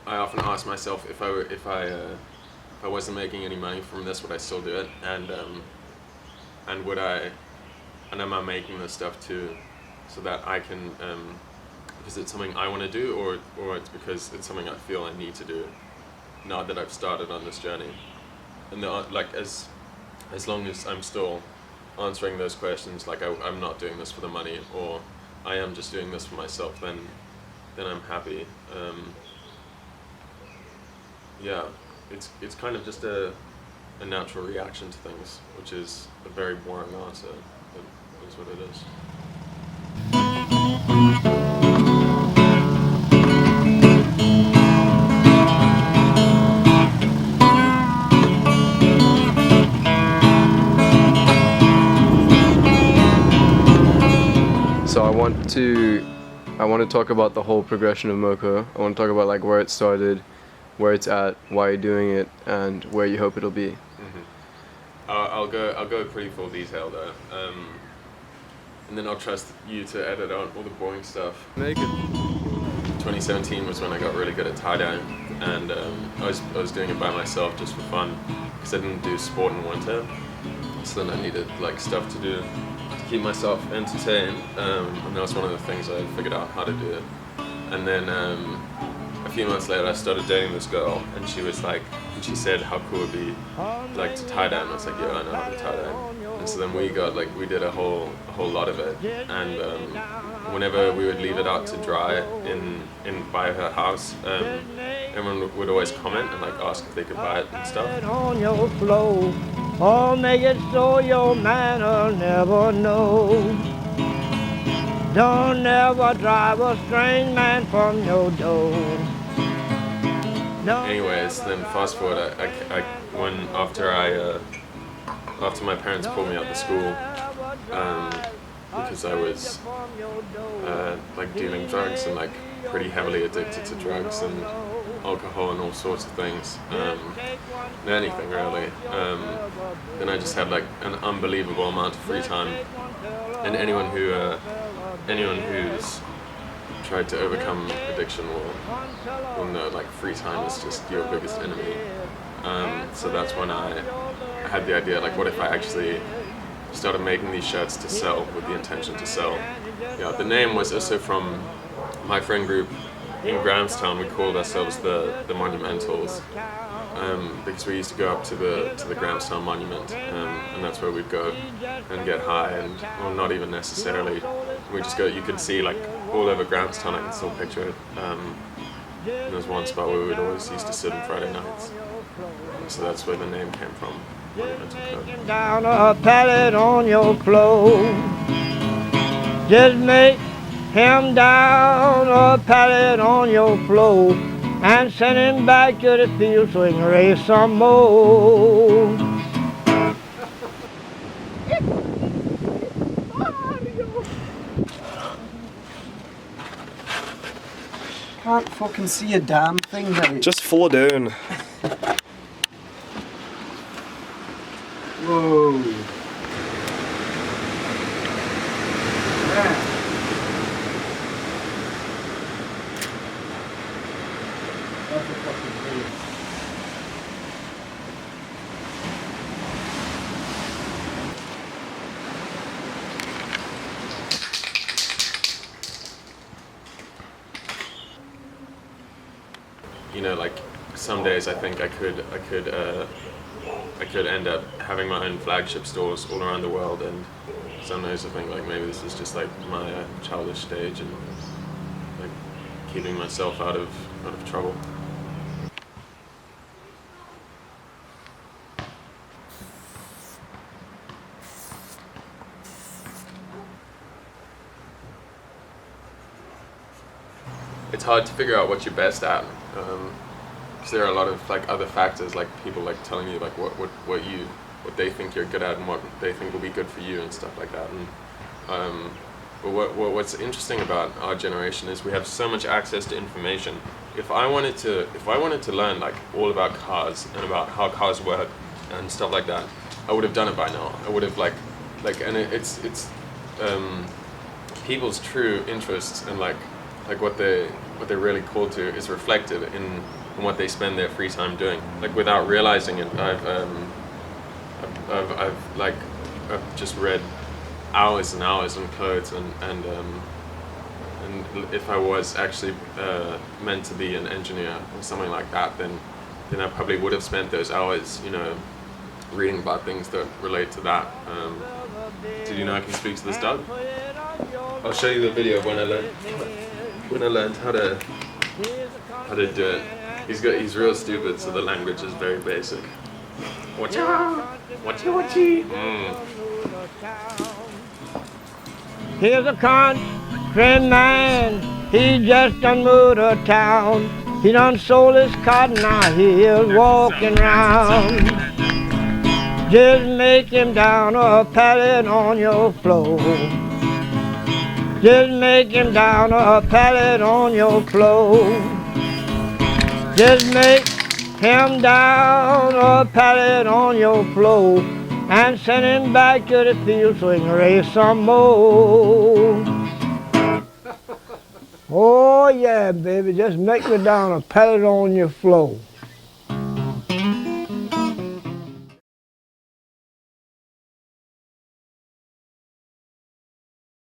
I often ask myself if I wasn't making any money from this, would I still do it? And would I, and am I making this stuff too, so that I can, because it's something I want to do, or it's because it's something I feel I need to do, now that I've started on this journey. And like as long as I'm still answering those questions, like I'm not doing this for the money, or I am just doing this for myself, then I'm happy. Yeah, it's kind of just a natural reaction to things, which is a very boring answer, but is what it is. So I want to talk about the whole progression of Moco. I want to talk about like where it started, where it's at, why you're doing it, and where you hope it'll be. Mm-hmm. I'll go pretty full detail though, and then I'll trust you to edit out all the boring stuff. Make it. 2017 was when I got really good at tie-dye, and I was doing it by myself just for fun, because I didn't do sport in winter, so then I needed like stuff to do to keep myself entertained, and that was one of the things I figured out how to do. And then a few months later I started dating this girl, and she was like, and she said how cool it'd be like to tie-dye, and I was like, yeah, I know how to tie-dye. And so then we did a whole lot of it, and whenever we would leave it out to dry in by her house, everyone would always comment and like ask if they could buy it and stuff. On your flow, or make it so your man will never know. Don't never drive a strange man from your door. Anyways, then fast forward, when after my parents pulled me out of school, because I was like dealing drugs and like pretty heavily addicted to drugs and alcohol and all sorts of things, anything really. Then I just had like an unbelievable amount of free time, and anyone who's tried to overcome addiction will know like free time is just your biggest enemy. So that's when I had the idea, like, what if I actually started making these shirts to sell, with the intention to sell. Yeah, the name was also from my friend group in Grahamstown. We called ourselves the Monumentals, because we used to go up to the Grahamstown Monument, and that's where we'd go and get high, and well, not even necessarily. We just go. You could see like all over Grahamstown. I can still picture it. There was one spot where we would always used to sit on Friday nights, and so that's where the name came from. Monumental Co. Down a pallet on your clothes. Just make him down a pallet on your floor and send him back to the field so he can raise some more. Can't fucking see a damn thing, mate. Just fall down. Whoa. Yeah. That's a fucking dream. You know, like some days I think I could end up having my own flagship stores all around the world, and some days I think like maybe this is just like my childish stage and like keeping myself out of trouble. It's hard to figure out what you're best at, because there are a lot of like other factors, like people like telling you like what they think you're good at and what they think will be good for you and stuff like that. And but what's interesting about our generation is we have so much access to information. If I wanted to learn like all about cars and about how cars work and stuff like that, I would have done it by now. I would have and it's people's true interests and like what what they're really called to is reflected in what they spend their free time doing. Like without realizing it, I've just read hours and hours on codes, and if I was actually meant to be an engineer or something like that, then I probably would have spent those hours, you know, reading about things that relate to that. Did you know I can speak to this dog? I'll show you the video of when I learned how to do it. He's real stupid, so the language is very basic. Watcha, watcha. Here's a country man, he just done moved to town. He done sold his cotton, now he's walking round. Just make him down a pallet on your floor. Just make him down a pallet on your floor. Just make him down a pallet on your floor and send him back to the field so he can raise some more. Oh yeah, baby, just make me down a pallet on your floor.